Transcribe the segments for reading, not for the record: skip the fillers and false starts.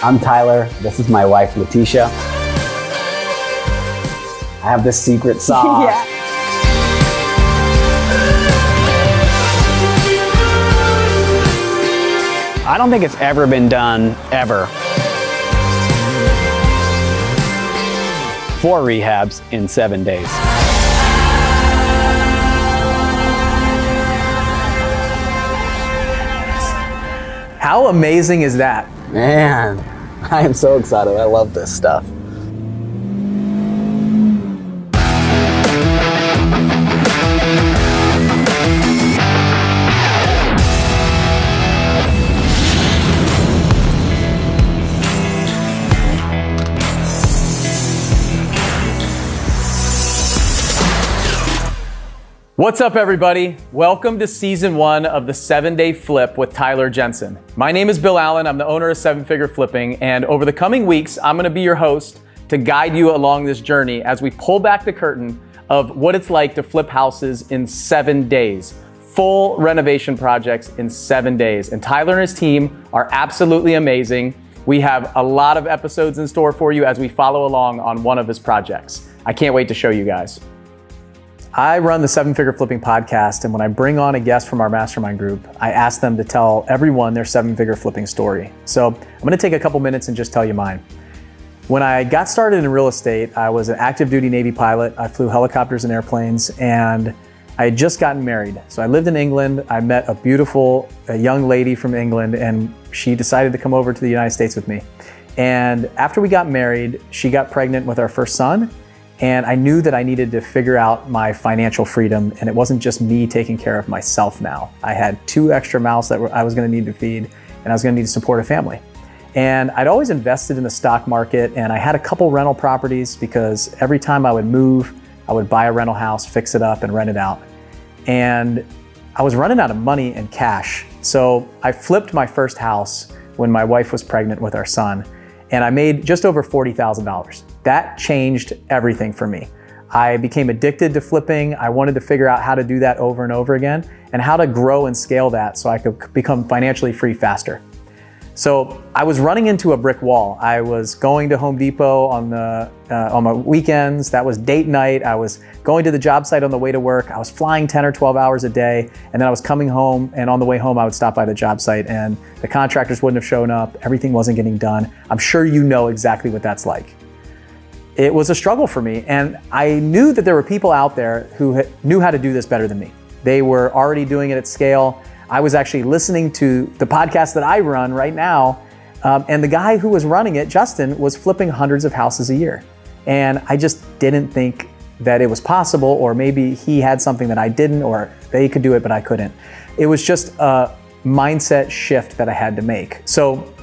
I'm Tyler. This is my wife, Letitia. I have this secret sauce. Yeah. I don't think it's ever been done, ever. 4 rehabs in 7 days. How amazing is that? Man, I am so excited. I love this stuff. What's up, everybody? Welcome to season 1 of the 7-Day Flip with Tyler Jensen. My name is Bill Allen. I'm the owner of 7-Figure Flipping, and over the coming weeks, I'm gonna be your host to guide you along this journey as we pull back the curtain of what it's like to flip houses in 7 days. Full renovation projects in 7 days. And Tyler and his team are absolutely amazing. We have a lot of episodes in store for you as we follow along on one of his projects. I can't wait to show you guys. I run the 7-Figure Flipping podcast, and when I bring on a guest from our mastermind group, I ask them to tell everyone their 7-figure flipping story. So I'm gonna take a couple minutes and just tell you mine. When I got started in real estate, I was an active duty Navy pilot. I flew helicopters and airplanes, and I had just gotten married. So I lived in England. I met a young lady from England, and she decided to come over to the United States with me. And after we got married, she got pregnant with our first son. And I knew that I needed to figure out my financial freedom, and it wasn't just me taking care of myself now. I had 2 extra mouths that I was gonna need to feed, and I was gonna need to support a family. And I'd always invested in the stock market, and I had a couple rental properties because every time I would move, I would buy a rental house, fix it up, and rent it out. And I was running out of money and cash. So I flipped my first house when my wife was pregnant with our son, and I made just over $40,000. That changed everything for me. I became addicted to flipping. I wanted to figure out how to do that over and over again and how to grow and scale that so I could become financially free faster. So I was running into a brick wall. I was going to Home Depot on my weekends. That was date night. I was going to the job site on the way to work. I was flying 10 or 12 hours a day, and then I was coming home, and on the way home I would stop by the job site, and the contractors wouldn't have shown up. Everything wasn't getting done. I'm sure you know exactly what that's like. It was a struggle for me, and I knew that there were people out there who knew how to do this better than me. They were already doing it at scale. I was actually listening to the podcast that I run right now, and the guy who was running it, Justin, was flipping hundreds of houses a year. And I just didn't think that it was possible, or maybe he had something that I didn't, or they could do it, but I couldn't. It was just a mindset shift that I had to make. So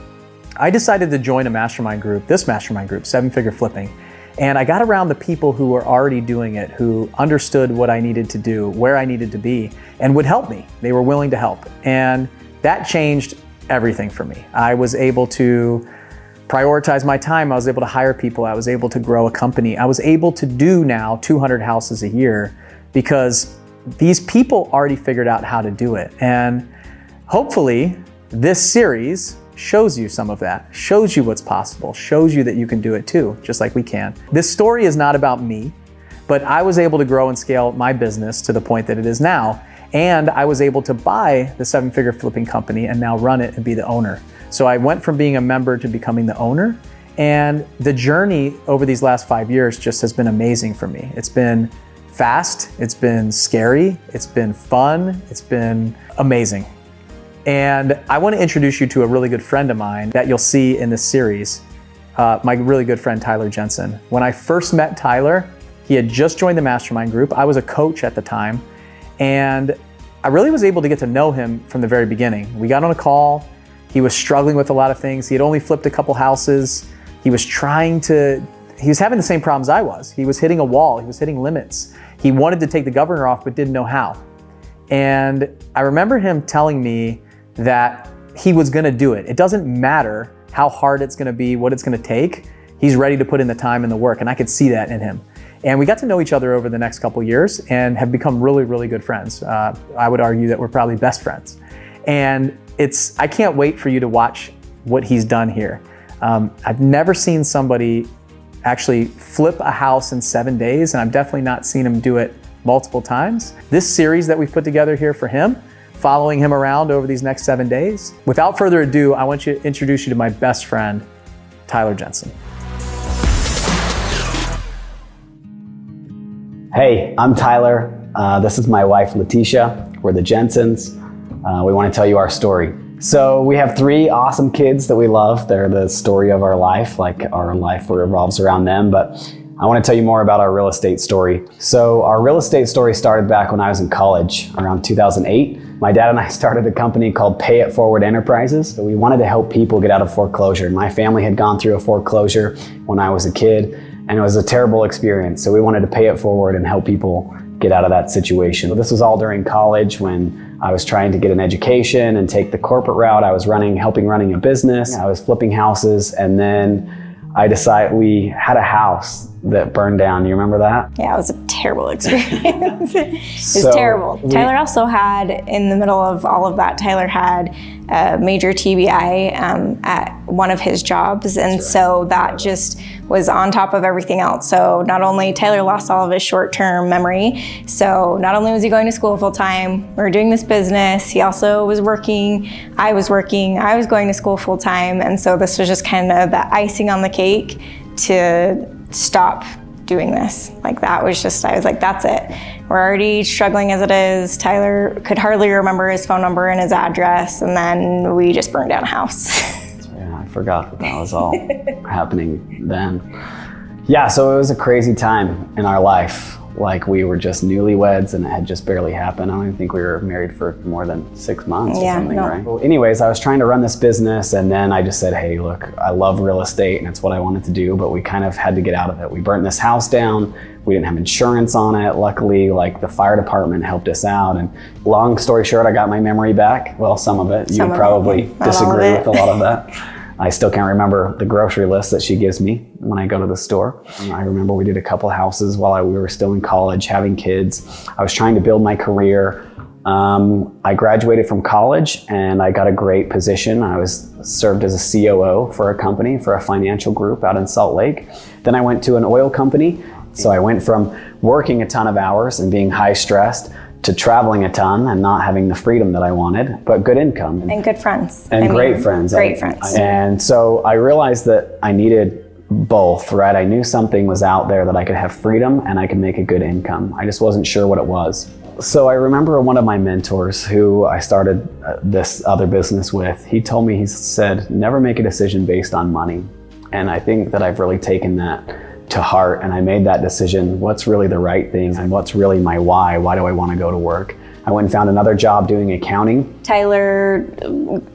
I decided to join a mastermind group, this mastermind group, 7-Figure Flipping. And I got around the people who were already doing it, who understood what I needed to do, where I needed to be, and would help me. They were willing to help. And that changed everything for me. I was able to prioritize my time. I was able to hire people. I was able to grow a company. I was able to do now 200 houses a year because these people already figured out how to do it. And hopefully this series shows you some of that, shows you what's possible, shows you that you can do it too, just like we can. This story is not about me, but I was able to grow and scale my business to the point that it is now. And I was able to buy the 7-Figure Flipping company and now run it and be the owner. So I went from being a member to becoming the owner. And the journey over these last 5 years just has been amazing for me. It's been fast, it's been scary, it's been fun, it's been amazing. And I want to introduce you to a really good friend of mine that you'll see in this series, my really good friend, Tyler Jensen. When I first met Tyler, he had just joined the mastermind group. I was a coach at the time, and I really was able to get to know him from the very beginning. We got on a call. He was struggling with a lot of things. He had only flipped a couple houses. He was having the same problems I was. He was hitting a wall. He was hitting limits. He wanted to take the governor off, but didn't know how. And I remember him telling me that he was gonna do it. It doesn't matter how hard it's gonna be, what it's gonna take. He's ready to put in the time and the work, and I could see that in him. And we got to know each other over the next couple years and have become really, really good friends. I would argue that we're probably best friends. And I can't wait for you to watch what he's done here. I've never seen somebody actually flip a house in 7 days, and I've definitely not seen him do it multiple times. This series that we've put together here for him, following him around over these next 7 days. Without further ado, I want to introduce you to my best friend, Tyler Jensen. Hey, I'm Tyler. This is my wife, Letitia. We're the Jensens. We want to tell you our story. So we have 3 awesome kids that we love. They're the story of our life, like our life revolves around them. But I want to tell you more about our real estate story. So our real estate story started back when I was in college, around 2008. My dad and I started a company called Pay It Forward Enterprises. So we wanted to help people get out of foreclosure. My family had gone through a foreclosure when I was a kid, and it was a terrible experience. So we wanted to pay it forward and help people get out of that situation. This was all during college when I was trying to get an education and take the corporate route. I was helping running a business. I was flipping houses, and then we had a house that burned down. You remember that? Yeah, it was a terrible experience. It was terrible. Tyler also had, in the middle of all of that, Tyler had a major TBI at one of his jobs. And so that just was on top of everything else. So not only Tyler lost all of his short-term memory, so not only was he going to school full time, we were doing this business, he also was working, I was going to school full time. And so this was just kind of the icing on the cake to stop doing this. Like that was just, I was like, that's it. We're already struggling as it is. Tyler could hardly remember his phone number and his address, and then we just burned down a house. Yeah, I forgot that was all happening then. Yeah, so it was a crazy time in our life. Like we were just newlyweds and it had just barely happened. I don't even think we were married for more than 6 months or something, right? Well, anyways, I was trying to run this business, and then I just said, hey, look, I love real estate and it's what I wanted to do, but we kind of had to get out of it. We burnt this house down. We didn't have insurance on it. Luckily, like the fire department helped us out. And long story short, I got my memory back. Well, some of it. You probably disagree with a lot of that. I still can't remember the grocery list that she gives me when I go to the store. I remember we did a couple houses while we were still in college, having kids. I was trying to build my career. I graduated from college and I got a great position. I was served as a COO for a company, for a financial group out in Salt Lake. Then I went to an oil company. So I went from working a ton of hours and being high stressed to traveling a ton and not having the freedom that I wanted, but good income. And good friends. Great friends. Great friends. And so I realized that I needed both, right? I knew something was out there that I could have freedom and I could make a good income. I just wasn't sure what it was. So I remember one of my mentors who I started this other business with, he told me, he said, never make a decision based on money. And I think that I've really taken that to heart, and I made that decision, what's really the right thing and what's really my why do I want to go to work. I went and found another job doing accounting. Tyler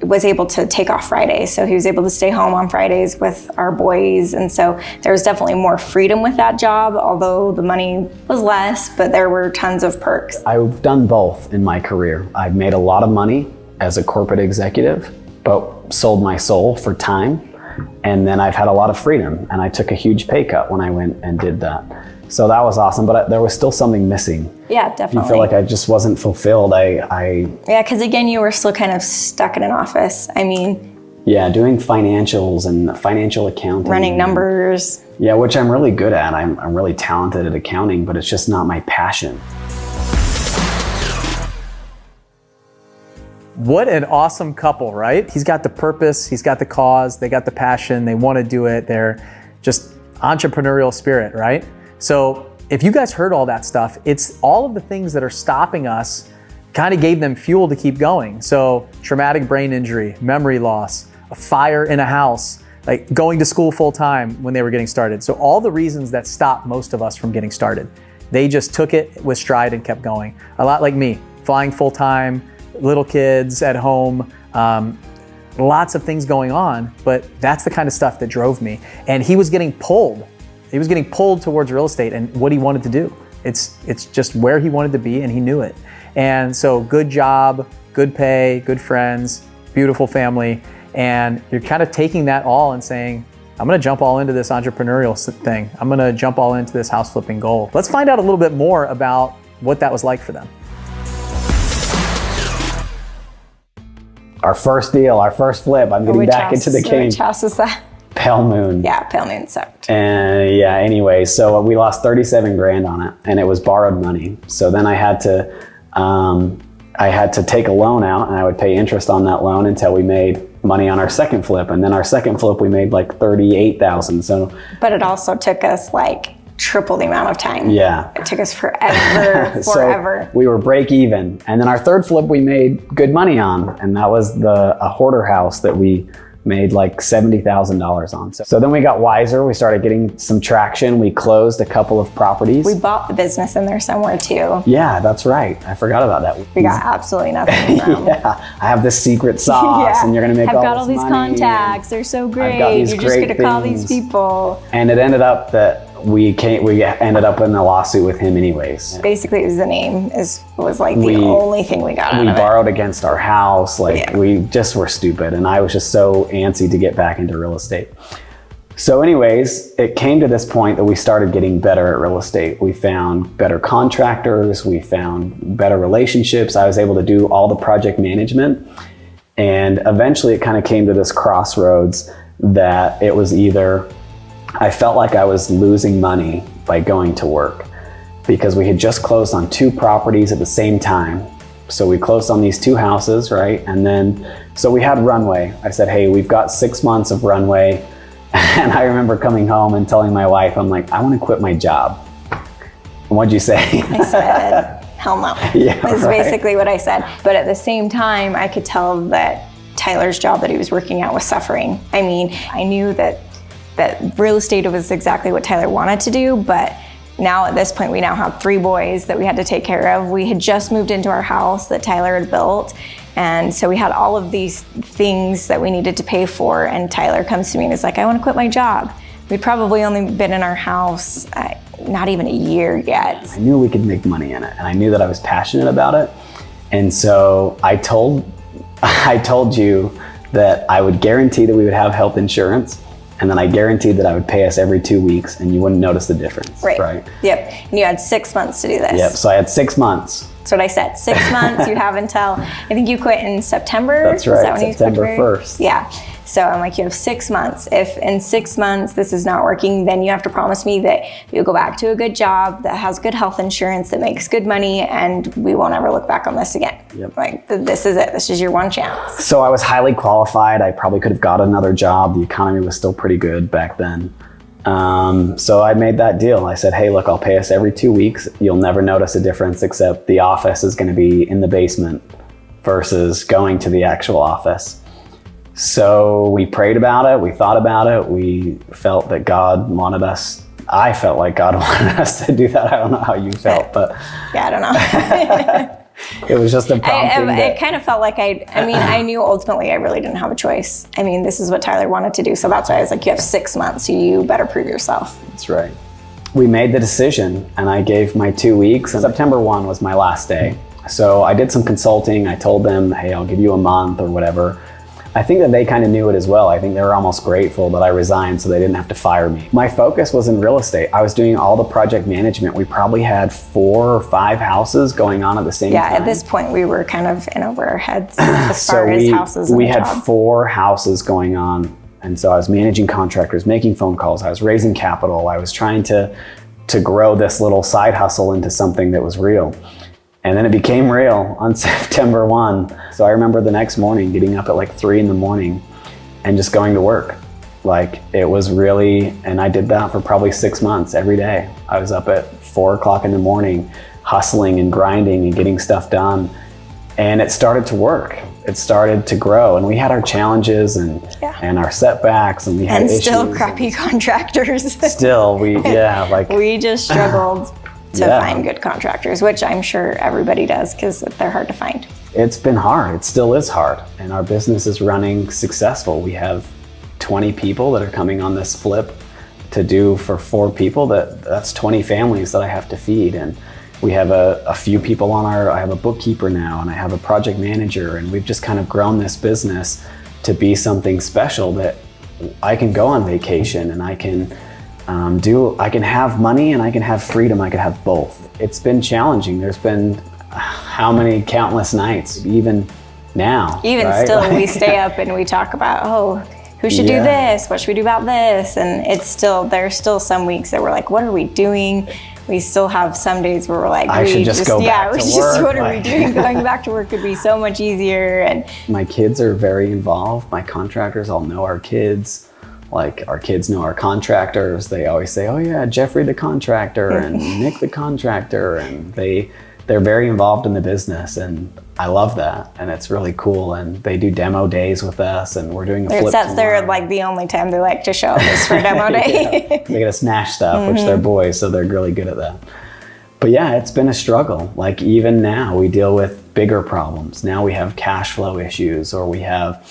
was able to take off Fridays, so he was able to stay home on Fridays with our boys, and so there was definitely more freedom with that job, although the money was less, but there were tons of perks. I've done both in my career. I've made a lot of money as a corporate executive, but sold my soul for time. And then I've had a lot of freedom, and I took a huge pay cut when I went and did that. So that was awesome, but there was still something missing. Yeah, definitely. You feel like I just wasn't fulfilled. Yeah, because again, you were still kind of stuck in an office. I mean, yeah, doing financials and financial accounting. Running numbers. Yeah, which I'm really good at. I'm really talented at accounting, but it's just not my passion. What an awesome couple, right? He's got the purpose, he's got the cause, they got the passion, they want to do it. They're just entrepreneurial spirit, right? So if you guys heard all that stuff, it's all of the things that are stopping us kind of gave them fuel to keep going. So traumatic brain injury, memory loss, a fire in a house, like going to school full time when they were getting started. So all the reasons that stop most of us from getting started, they just took it with stride and kept going. A lot like me, flying full time, little kids at home, lots of things going on, but that's the kind of stuff that drove me. And he was getting pulled. He was getting pulled towards real estate and what he wanted to do. It's just where he wanted to be, and he knew it. And so good job, good pay, good friends, beautiful family. And you're kind of taking that all and saying, I'm gonna jump all into this entrepreneurial thing. I'm gonna jump all into this house flipping goal. Let's find out a little bit more about what that was like for them. Our first deal, our first flip, I'm getting back into the game. Which house is that? Pale Moon. Yeah, Pale Moon sucked. And yeah, anyway, so we lost 37 grand on it, and it was borrowed money. So then I had to take a loan out, and I would pay interest on that loan until we made money on our second flip. And then our second flip, we made like 38,000. So, but it also took us like triple the amount of time. Yeah. It took us forever. So we were break even. And then our third flip we made good money on, and that was a hoarder house that we made like $70,000 on. So then we got wiser. We started getting some traction. We closed a couple of properties. We bought the business in there somewhere too. Yeah, that's right. I forgot about that. We got absolutely nothing from. Yeah, I have this secret sauce, and you're gonna make I've all got all this these money, contacts. They're so great. You're just gonna call these people. And it ended up that we ended up in a lawsuit with him anyways. Basically, it was the name was like the only thing we got out of it. We borrowed against our house. We just were stupid, and I was just so antsy to get back into real estate. So anyways, it came to this point that we started getting better at real estate. We found better contractors, we found better relationships. I was able to do all the project management, and eventually it kind of came to this crossroads that it was either I felt like I was losing money by going to work, because we had just closed on 2 properties at the same time. So we closed on these 2 houses, right? And then, so we had runway. I said, hey, we've got 6 months of runway. And I remember coming home and telling my wife, I'm like, I want to quit my job. And what'd you say? I said, hell no. Yeah, That's basically what I said. But at the same time, I could tell that Tyler's job that he was working at was suffering. I mean, I knew that real estate was exactly what Tyler wanted to do, but now at this point we now have 3 boys that we had to take care of. We had just moved into our house that Tyler had built, and so we had all of these things that we needed to pay for, and Tyler comes to me and is like, I want to quit my job. We'd probably only been in our house not even a year yet. I knew we could make money in it, and I knew that I was passionate about it. And so I told you that I would guarantee that we would have health insurance, and then I guaranteed that I would pay us every 2 weeks, and you wouldn't notice the difference, right? Yep, and you had 6 months to do this. Yep, so I had 6 months. That's what I said, 6 months. You have until, I think you quit in September. That's right, Is that when September you 1st. Yeah, so I'm like, you have 6 months. If in 6 months this is not working, then you have to promise me that you'll go back to a good job that has good health insurance, that makes good money, and we won't ever look back on this again. Yep. Like, this is it. This is your one chance. So I was highly qualified. I probably could have got another job. The economy was still pretty good back then. So I made that deal. I said, hey, look, I'll pay us every 2 weeks. You'll never notice a difference, except the office is going to be in the basement versus going to the actual office. So we prayed about it. We thought about it. We felt that God wanted us. I felt like God wanted us to do that. I don't know how you felt, but yeah, I don't know. It was just a prompting. It kind of felt like I knew ultimately I really didn't have a choice. I mean, this is what Tyler wanted to do. So that's why I was like, you have 6 months, so you better prove yourself. That's right. We made the decision, and I gave my 2 weeks, and September 1 was my last day. So I did some consulting. I told them, hey, I'll give you a month or whatever. I think that they kind of knew it as well. I think they were almost grateful that I resigned so they didn't have to fire me. My focus was in real estate. I was doing all the project management. We probably had 4 or 5 houses going on at the same time. Yeah, at this point we were kind of in over our heads as far as houses and we had job. 4 houses going on. And so I was managing contractors, making phone calls. I was raising capital. I was trying to grow this little side hustle into something that was real. And then it became real on September 1. So I remember the next morning getting up at like 3 in the morning and just going to work. Like, it was really, and I did that for probably 6 months every day. I was up at 4 o'clock in the morning, hustling and grinding and getting stuff done. And it started to work. It started to grow, and we had our challenges and our setbacks, and we had issues. And still crappy contractors. Still, we just struggled to find good contractors, which I'm sure everybody does because they're hard to find. It's been hard. It still is hard. And our business is running successful. We have 20 people that are coming on this flip to do for 4 people. That's 20 families that I have to feed. And we have a few people I have a bookkeeper now, and I have a project manager, and we've just kind of grown this business to be something special that I can go on vacation, and I can I can have money and I can have freedom. I can have both. It's been challenging. There's been how many countless nights, even now. Even right? still, we stay up and we talk about, who should do this? What should we do about this? And there's still some weeks that we're like, what are we doing? We still have some days where we're like, I should just go back to work. What are we doing? Going back to work could be so much easier. And my kids are very involved. My contractors all know our kids. Like, our kids know our contractors. They always say, oh yeah, Jeffrey the contractor and Nick the contractor. And they're very involved in the business, and I love that, and it's really cool. And they do demo days with us, and we're doing a flip tomorrow. They're like the only time they like to show up is for demo day. They gotta smash stuff, which they're boys, so they're really good at that. But yeah, it's been a struggle. Like, even now we deal with bigger problems. Now we have cash flow issues, or we have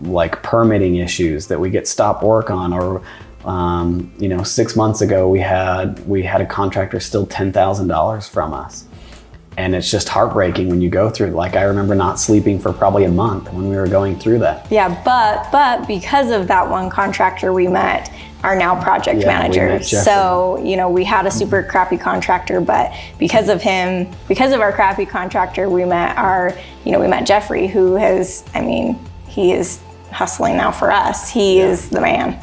like permitting issues that we get stopped work on, or 6 months ago we had a contractor steal $10,000 from us. And it's just heartbreaking when you go through. Like, I remember not sleeping for probably a month when we were going through that. Yeah, but because of that one contractor we met, are now project managers. So, we had a super crappy contractor, but because of our crappy contractor, we met Jeffrey, who he is hustling now for us. He is the man.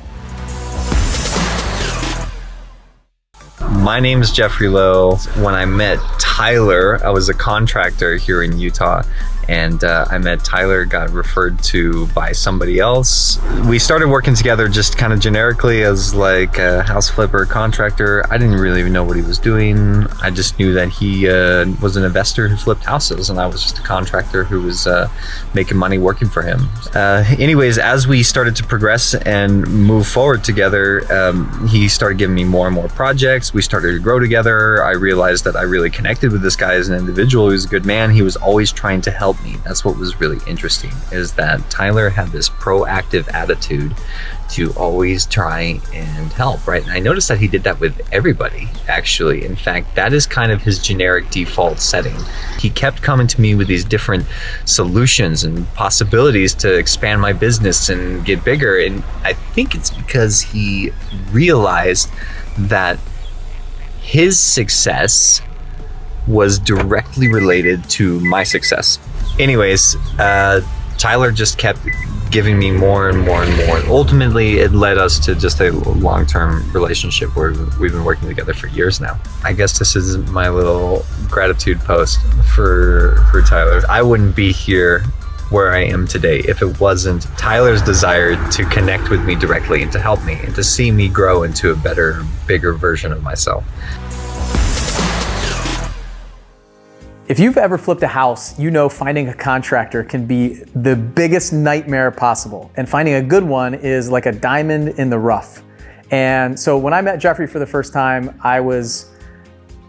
My name is Jeffrey Lowe. When I met Tyler, I was a contractor here in Utah, and I met Tyler, got referred to by somebody else. We started working together just kind of generically as like a house flipper contractor. I didn't really even know what he was doing. I just knew that he was an investor who flipped houses, and I was just a contractor who was making money working for him. Anyways, as we started to progress and move forward together, he started giving me more and more projects. We started to grow together. I realized that I really connected with this guy as an individual. He was a good man. He was always trying to help me. That's what was really interesting, is that Tyler had this proactive attitude to always try and help, right? And I noticed that he did that with everybody, actually. In fact, that is kind of his generic default setting. He kept coming to me with these different solutions and possibilities to expand my business and get bigger. And I think it's because he realized that his success was directly related to my success. Anyways, Tyler just kept giving me more and more and more. Ultimately, it led us to just a long-term relationship where we've been working together for years now. I guess this is my little gratitude post for Tyler. I wouldn't be here where I am today if it wasn't Tyler's desire to connect with me directly and to help me and to see me grow into a better, bigger version of myself. If you've ever flipped a house, finding a contractor can be the biggest nightmare possible. And finding a good one is like a diamond in the rough. And so when I met Jeffrey for the first time, I was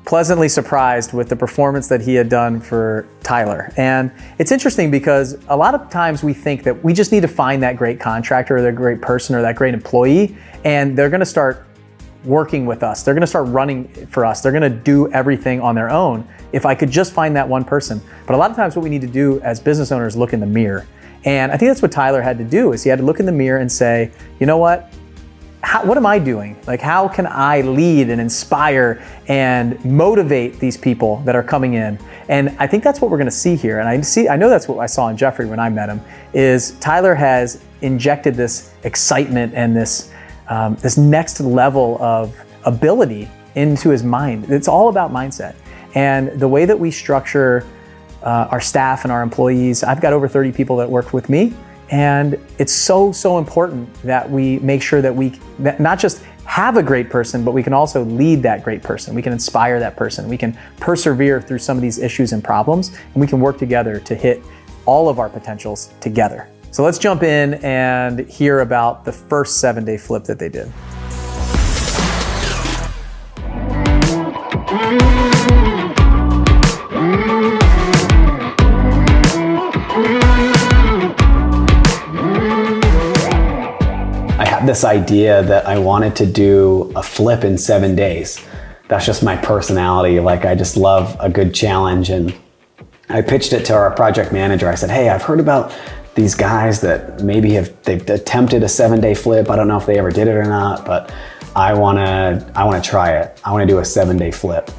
pleasantly surprised with the performance that he had done for Tyler. And it's interesting because a lot of times we think that we just need to find that great contractor or that great person or that great employee, and they're gonna start working with us. They're gonna start running for us. They're gonna do everything on their own if I could just find that one person. But a lot of times what we need to do as business owners is look in the mirror. And I think that's what Tyler had to do, is he had to look in the mirror and say, you know what? What am I doing? Like, how can I lead and inspire and motivate these people that are coming in? And I think that's what we're gonna see here. And I know that's what I saw in Jeffrey when I met him, is Tyler has injected this excitement and this next level of ability into his mind. It's all about mindset. And the way that we structure our staff and our employees, I've got over 30 people that work with me, and it's so important that we make sure that we not just have a great person, but we can also lead that great person. We can inspire that person. We can persevere through some of these issues and problems, and we can work together to hit all of our potentials together. So let's jump in and hear about the first 7-day flip that they did. I had this idea that I wanted to do a flip in 7 days. That's just my personality. Like, I just love a good challenge. And I pitched it to our project manager. I said, hey, I've heard about these guys that maybe they've attempted a 7-day flip. I don't know if they ever did it or not, but I wanna try it. I wanna do a 7-day flip.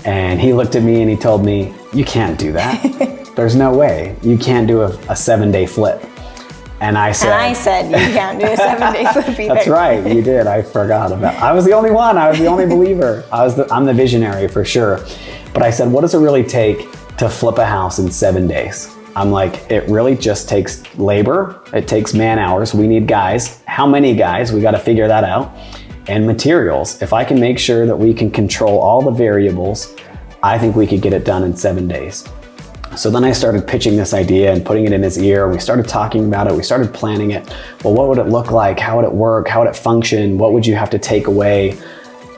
And he looked at me and he told me, you can't do that. There's no way. You can't do a 7-day flip. And I said you can't do a 7-day flip either. That's right, you did. I forgot about. I was the only one. I was the only believer. I'm the visionary for sure. But I said, what does it really take to flip a house in 7 days? I'm like, it really just takes labor. It takes man hours. We need guys. How many guys? We got to figure that out. And materials. If I can make sure that we can control all the variables, I think we could get it done in 7 days. So then I started pitching this idea and putting it in his ear. We started talking about it. We started planning it. Well, what would it look like? How would it work? How would it function? What would you have to take away?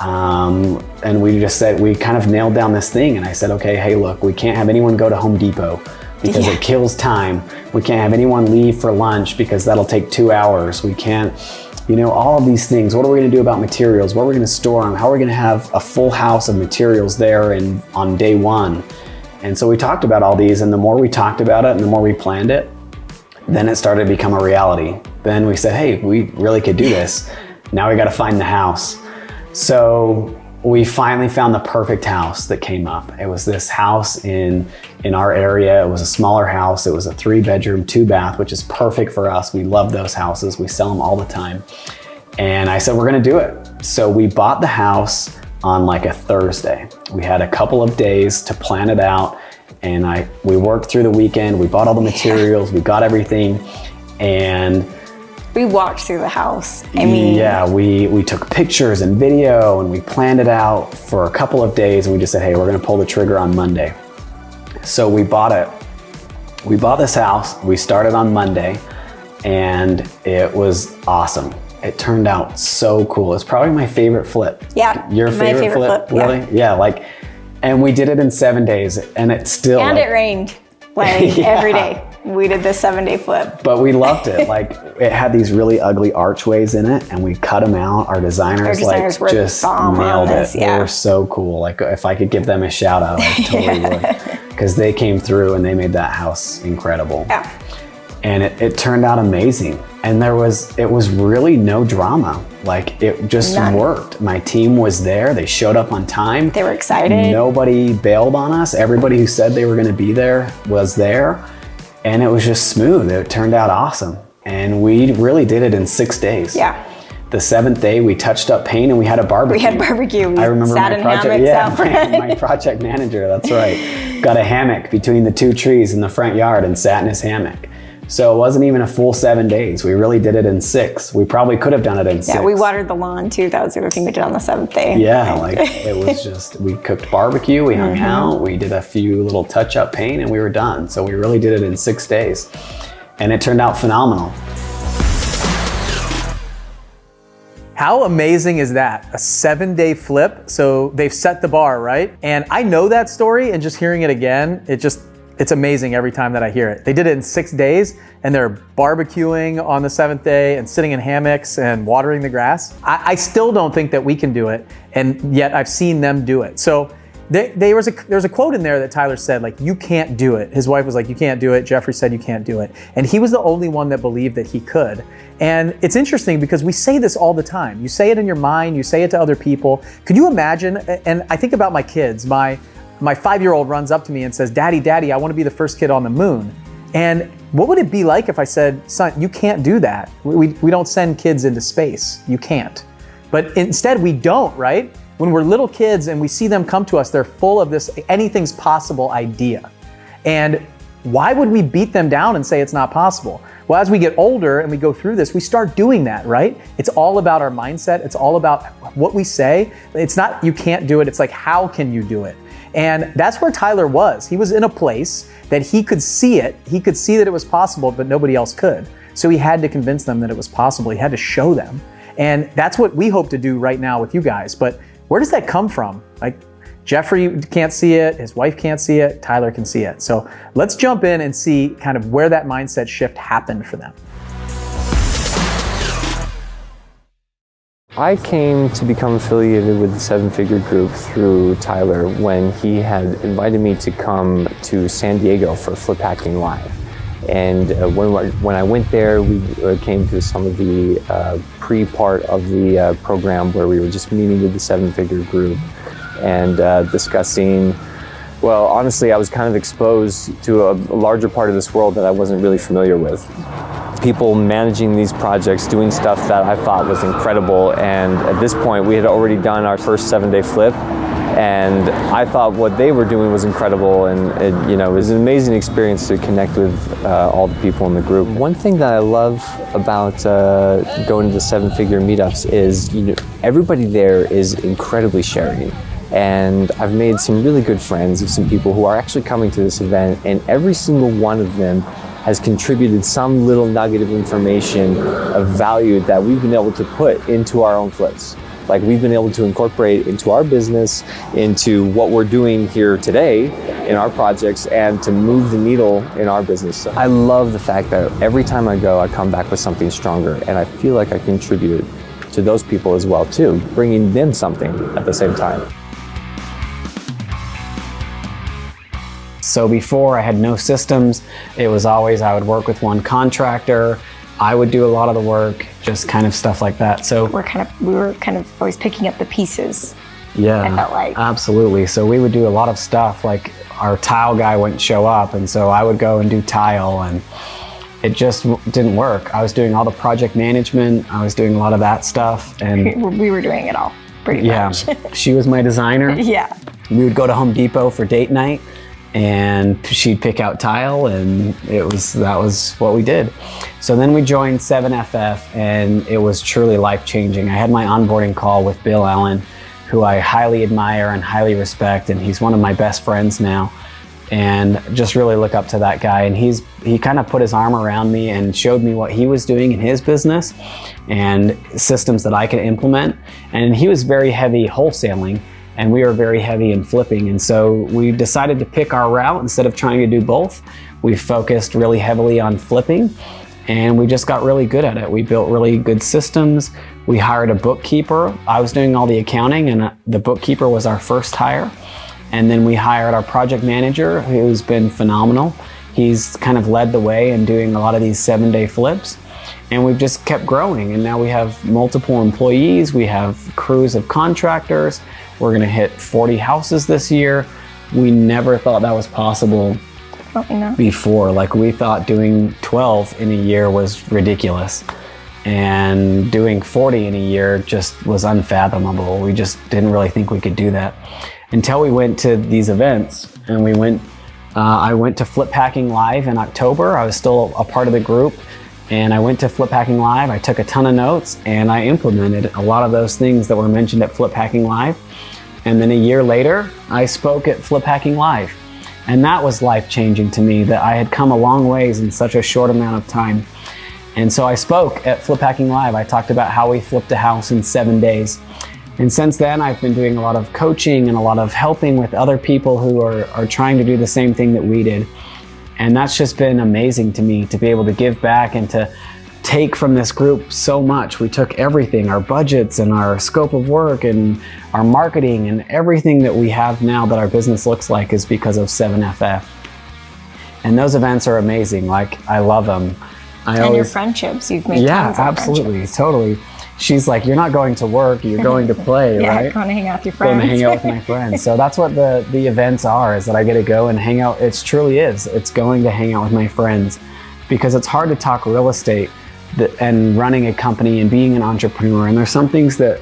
And we just said, we kind of nailed down this thing. And I said, okay, hey, look, we can't have anyone go to Home Depot because it kills time. We can't have anyone leave for lunch because that'll take 2 hours. We can't, all of these things. What are we going to do about materials? What are we going to store them? How are we going to have a full house of materials there on day one? And so we talked about all these, and the more we talked about it and the more we planned it, then it started to become a reality. Then we said, hey, we really could do this. Now we got to find the house. So we finally found the perfect house that came up. It was this house in our area. It was a smaller house. It was a 3-bedroom, 2-bath, which is perfect for us. We love those houses. We sell them all the time. And I said, we're going to do it. So we bought the house on like a Thursday. We had a couple of days to plan it out, and we worked through the weekend. We bought all the materials, we got everything, and we walked through the house. We took pictures and video, and we planned it out for a couple of days, and we just said, hey, we're gonna pull the trigger on Monday. So we bought it. We bought this house, we started on Monday, and it was awesome. It turned out so cool. It's probably my favorite flip. Yeah. Your favorite flip? Really? Yeah. And we did it in 7 days, and it still. And it rained every day. We did the 7-day flip. But we loved it. It had these really ugly archways in it, and we cut them out. Our designers just nailed it. They were so cool. If I could give them a shout out, I totally would, because they came through and they made that house incredible. Yeah. And it turned out amazing. And it was really no drama. It just worked. My team was there. They showed up on time. They were excited. Nobody bailed on us. Everybody who said they were going to be there was there. And it was just smooth. It turned out awesome. And we really did it in 6 days. Yeah. The 7th day, we touched up paint and we had a barbecue. I remember my project manager, that's right, got a hammock between the 2 trees in the front yard and sat in his hammock. So it wasn't even a full 7 days. We really did it in 6. We probably could have done it in 6. Yeah, we watered the lawn too. That was the other thing we did on the 7th day. Yeah, it was just, we cooked barbecue, we hung out, we did a few little touch-up paint, and we were done. So we really did it in 6 days. And it turned out phenomenal. How amazing is that? A 7-day flip. So they've set the bar, right? And I know that story, and just hearing it again, it's amazing every time that I hear it. They did it in 6 days, and they're barbecuing on the 7th day and sitting in hammocks and watering the grass. I still don't think that we can do it, and yet I've seen them do it. So there's a quote in there that Tyler said, you can't do it. His wife was like, you can't do it. Jeffrey said you can't do it. And he was the only one that believed that he could. And it's interesting because we say this all the time. You say it in your mind, you say it to other people. Could you imagine, and I think about my kids, my 5-year-old runs up to me and says, Daddy, I want to be the first kid on the moon. And what would it be like if I said, son, you can't do that. We don't send kids into space. You can't. But instead we don't, right? When we're little kids and we see them come to us, they're full of this anything's possible idea. And why would we beat them down and say it's not possible? Well, as we get older and we go through this, we start doing that, right? It's all about our mindset. It's all about what we say. It's not you can't do it. It's how can you do it? And that's where Tyler was. He was in a place that he could see it. He could see that it was possible, but nobody else could. So he had to convince them that it was possible. He had to show them. And that's what we hope to do right now with you guys. But where does that come from? Jeffrey can't see it, his wife can't see it, Tyler can see it. So let's jump in and see kind of where that mindset shift happened for them. I came to become affiliated with the 7-Figure Group through Tyler when he had invited me to come to San Diego for Flip Hacking Live. And when I went there, we came to some of the pre-part of the program where we were just meeting with the 7-Figure Group and discussing, well, honestly, I was kind of exposed to a larger part of this world that I wasn't really familiar with. people managing these projects, doing stuff that I thought was incredible. And at this point, we had already done our first 7-day flip. And I thought what they were doing was incredible, and it was an amazing experience to connect with all the people in the group. One thing that I love about going to the 7-figure meetups is everybody there is incredibly sharing. And I've made some really good friends of some people who are actually coming to this event, and every single one of them has contributed some little nugget of information of value that we've been able to put into our own flips. Like we've been able to incorporate into our business, into what we're doing here today in our projects, and to move the needle in our business. So I love the fact that every time I go, I come back with something stronger, and I feel like I contribute to those people as well too, bringing them something at the same time. So before I had no systems, it was always I would work with one contractor. I would do a lot of the work, just kind of stuff like that. So we were kind of always picking up the pieces. Yeah, I felt like. Absolutely. So we would do a lot of stuff, like our tile guy wouldn't show up, and so I would go and do tile, and it just didn't work. I was doing all the project management, I was doing a lot of that stuff, and we were doing it all, pretty much. She was my designer. Yeah. We would go to Home Depot for date night, and she'd pick out tile, and that was what we did. So then we joined 7FF, and it was truly life-changing. I had my onboarding call with Bill Allen, who I highly admire and highly respect, and he's one of my best friends now, and just really look up to that guy. And he kind of put his arm around me and showed me what he was doing in his business and systems that I could implement. And he was very heavy wholesaling, and we were very heavy in flipping. And so we decided to pick our route instead of trying to do both. We focused really heavily on flipping, and we just got really good at it. We built really good systems. We hired a bookkeeper. I was doing all the accounting, and the bookkeeper was our first hire. And then we hired our project manager, who's been phenomenal. He's kind of led the way in doing a lot of these 7-day flips. And we've just kept growing, and now we have multiple employees. We have crews of contractors. We're gonna hit 40 houses this year. We never thought that was possible before. Like, we thought doing 12 in a year was ridiculous, and doing 40 in a year just was unfathomable. We just didn't really think we could do that until we went to these events. And I went to Flip Packing Live in October. I was still a part of the group, and I went to Flip Packing Live. I took a ton of notes, and I implemented a lot of those things that were mentioned at Flip Packing Live. And then a year later, I spoke at Flip Packing Live. And that was life-changing to me, that I had come a long ways in such a short amount of time. And so I spoke at Flip Packing Live. I talked about how we flipped a house in 7 days. And since then, I've been doing a lot of coaching and a lot of helping with other people who are trying to do the same thing that we did. And that's just been amazing to me, to be able to give back and to take from this group so much. We took everything, our budgets and our scope of work and our marketing, and everything that we have now that our business looks like is because of 7FF. And those events are amazing. Like, I love them. Your friendships, you've made tons of absolutely, totally. She's like, you're not going to work, you're going to play, yeah, right? Yeah, going to hang out with your friends. Going to hang out with my friends. So that's what the events are, is that I get to go and hang out. It truly is. It's going to hang out with my friends, because it's hard to talk real estate and running a company and being an entrepreneur. And there's some things that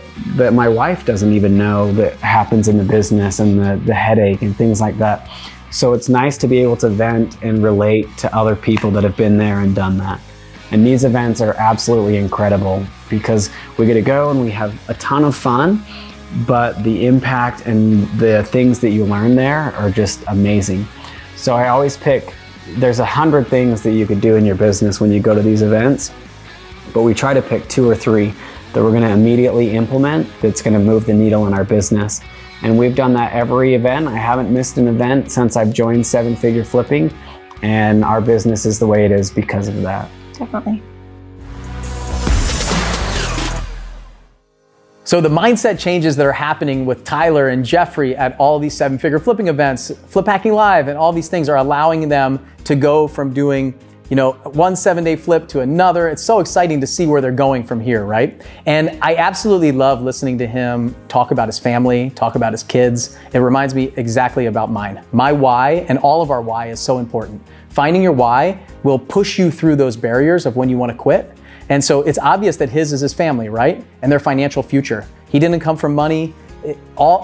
my wife doesn't even know that happens in the business, and the headache and things like that. So it's nice to be able to vent and relate to other people that have been there and done that. And these events are absolutely incredible, because we get to go and we have a ton of fun, but the impact and the things that you learn there are just amazing. So I always pick, there's 100 things that you could do in your business when you go to these events, but we try to pick 2 or 3 that we're gonna immediately implement that's gonna move the needle in our business. And we've done that every event. I haven't missed an event since I've joined 7-figure flipping, and our business is the way it is because of that. Definitely. So the mindset changes that are happening with Tyler and Jeffrey at all these 7-figure flipping events, Flip Packing Live, and all these things are allowing them to go from doing, one 7-day flip to another. It's so exciting to see where they're going from here, right? And I absolutely love listening to him talk about his family, talk about his kids. It reminds me exactly about mine. My why, and all of our why, is so important. Finding your why will push you through those barriers of when you want to quit. And so it's obvious that his is his family, right? And their financial future. He didn't come from money.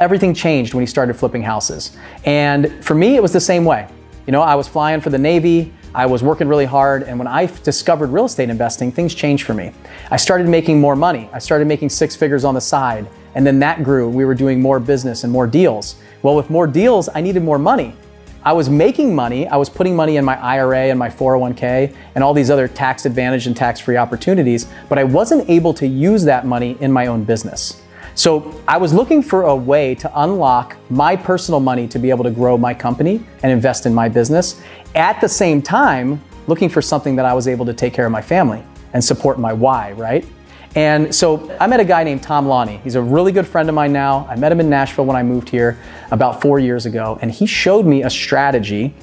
Everything changed when he started flipping houses. And for me, it was the same way. You know, I was flying for the Navy. I was working really hard. And when I discovered real estate investing, things changed for me. I started making more money. I started making 6 figures on the side. And then that grew. We were doing more business and more deals. Well, with more deals, I needed more money. I was making money. I was putting money in my IRA and my 401k and all these other tax advantage and tax-free opportunities, but I wasn't able to use that money in my own business. So I was looking for a way to unlock my personal money to be able to grow my company and invest in my business. At the same time, looking for something that I was able to take care of my family and support my why, right? And so I met a guy named Tom Lonnie. He's a really good friend of mine now. I met him in Nashville when I moved here about 4 years ago, and he showed me a strategy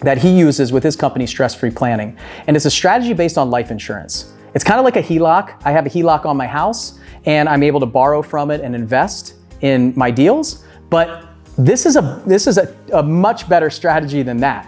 that he uses with his company, Stress-Free Planning. And it's a strategy based on life insurance. It's kind of like a HELOC. I have a HELOC on my house, and I'm able to borrow from it and invest in my deals. But this is a much better strategy than that.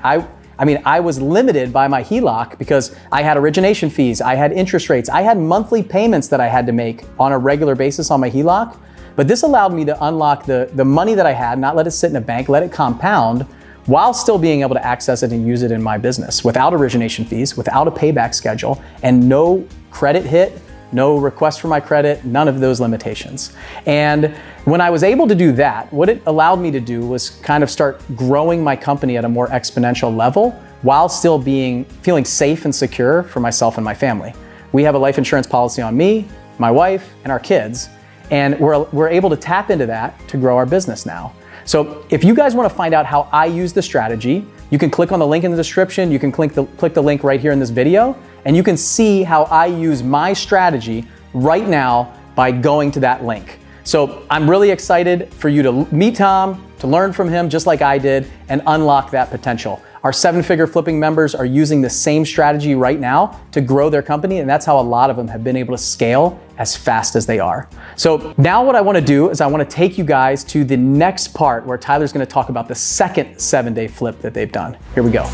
I mean, I was limited by my HELOC because I had origination fees, I had interest rates, I had monthly payments that I had to make on a regular basis on my HELOC. But this allowed me to unlock the money that I had, not let it sit in a bank, let it compound, while still being able to access it and use it in my business without origination fees, without a payback schedule, and no credit hit, no request for my credit, none of those limitations. And when I was able to do that, what it allowed me to do was kind of start growing my company at a more exponential level while still feeling safe and secure for myself and my family. We have a life insurance policy on me, my wife, and our kids, and we're able to tap into that to grow our business now. So if you guys want to find out how I use the strategy, you can click on the link in the description, you can click the link right here in this video, and you can see how I use my strategy right now by going to that link. So I'm really excited for you to meet Tom, to learn from him just like I did, and unlock that potential. Our 7-figure flipping members are using the same strategy right now to grow their company, and that's how a lot of them have been able to scale as fast as they are. So now what I want to do is I want to take you guys to the next part where Tyler's going to talk about the second 7-day flip that they've done. Here we go.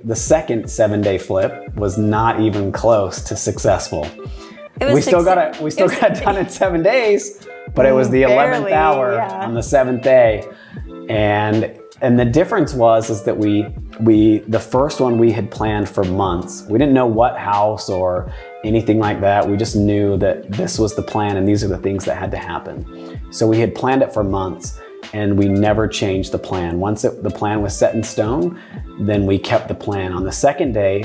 The second 7-day flip was not even close to successful. We still got it done in 7 days, but it was the 11th hour on the 7th day. And the difference is that the first one we had planned for months. We didn't know what house or anything like that. We just knew that this was the plan and these are the things that had to happen. So we had planned it for months and we never changed the plan. Once the plan was set in stone, then we kept the plan. On the second day,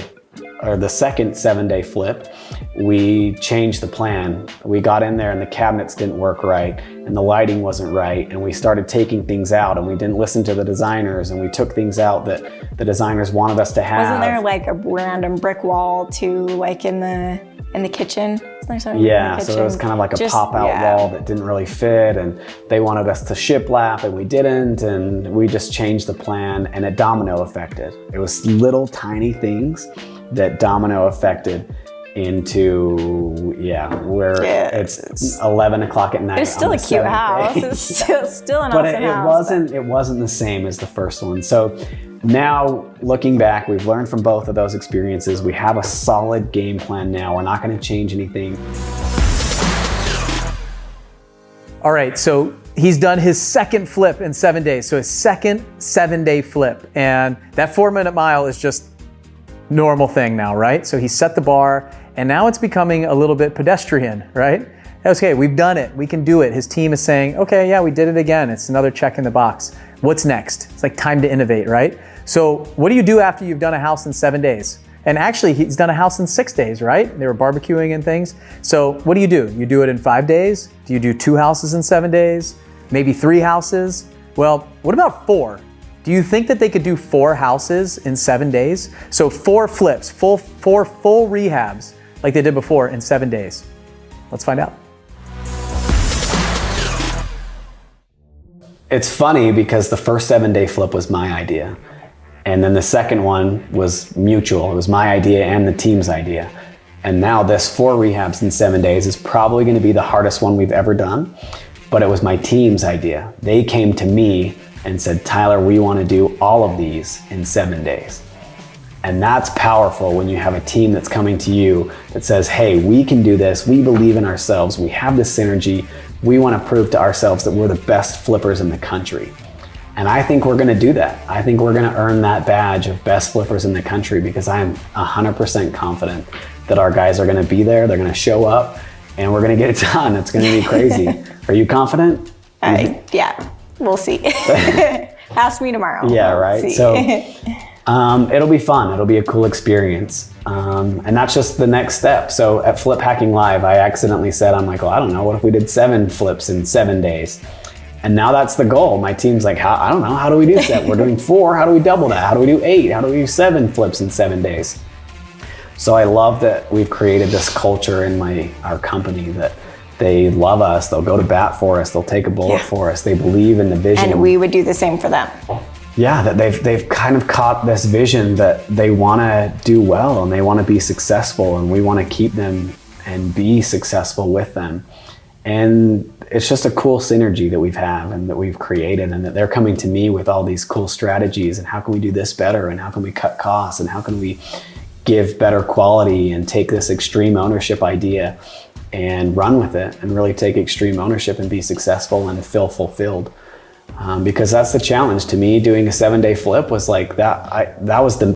or the second 7-day flip, we changed the plan. We got in there and the cabinets didn't work right and the lighting wasn't right, and we started taking things out and we didn't listen to the designers, and we took things out that the designers wanted us to have. Wasn't there like a random brick wall too, like in the kitchen? Isn't there something yeah, in the kitchen? So there was kind of like a pop-out wall that didn't really fit, and they wanted us to shiplap and we didn't, and we just changed the plan, and it domino affected. It was little tiny things that domino affected into, where it's 11 o'clock at night. It's still a cute house. It's still an awesome house. But it wasn't the same as the first one. So now looking back, we've learned from both of those experiences. We have a solid game plan now. We're not going to change anything. All right, so he's done his second flip in 7 days. So his second 7-day flip. And that 4-minute mile is just normal thing now, right? So he set the bar and now it's becoming a little bit pedestrian, right? Okay, we've done it. We can do it. His team is saying, okay, yeah, we did it again. It's another check in the box. What's next? It's like time to innovate, right? So what do you do after you've done a house in 7 days? And actually he's done a house in 6 days, right? They were barbecuing and things. So what do? You do it in 5 days? Do you do 2 houses in 7 days? Maybe 3 houses? Well, what about 4? Do you think that they could do 4 houses in 7 days? So 4 flips, 4 full rehabs like they did before in 7 days. Let's find out. It's funny because the first 7-day flip was my idea. And then the second one was mutual. It was my idea and the team's idea. And now this 4 rehabs in 7 days is probably going to be the hardest one we've ever done. But it was my team's idea. They came to me and said, Tyler, we want to do all of these in 7 days. And that's powerful when you have a team that's coming to you that says, hey, we can do this. We believe in ourselves. We have this synergy. We want to prove to ourselves that we're the best flippers in the country. And I think we're going to do that. I think we're going to earn that badge of best flippers in the country because I am 100% confident that our guys are going to be there. They're going to show up and we're going to get it done. It's going to be crazy. Are you confident? Yeah, we'll see. Ask me tomorrow. Yeah, We'll right. see. So it'll be fun. It'll be a cool experience. And that's just the next step. So at Flip Hacking Live, I accidentally said, I'm like, well, I don't know. What if we did 7 flips in 7 days? And now that's the goal. My team's like, I don't know. How do we do 7? We're doing 4. How do we double that? How do we do 8? How do we do 7 flips in 7 days? So I love that we've created this culture in our company that they love us. They'll go to bat for us. They'll take a bullet for us. They believe in the vision. And we would do the same for them. Yeah, that they've kind of caught this vision that they want to do well and they want to be successful, and we want to keep them and be successful with them. And it's just a cool synergy that we've had and that we've created, and that they're coming to me with all these cool strategies and how can we do this better and how can we cut costs and how can we give better quality and take this extreme ownership idea and run with it and really take extreme ownership and be successful and feel fulfilled. Because that's the challenge to me. Doing a 7-day flip was like that. That was the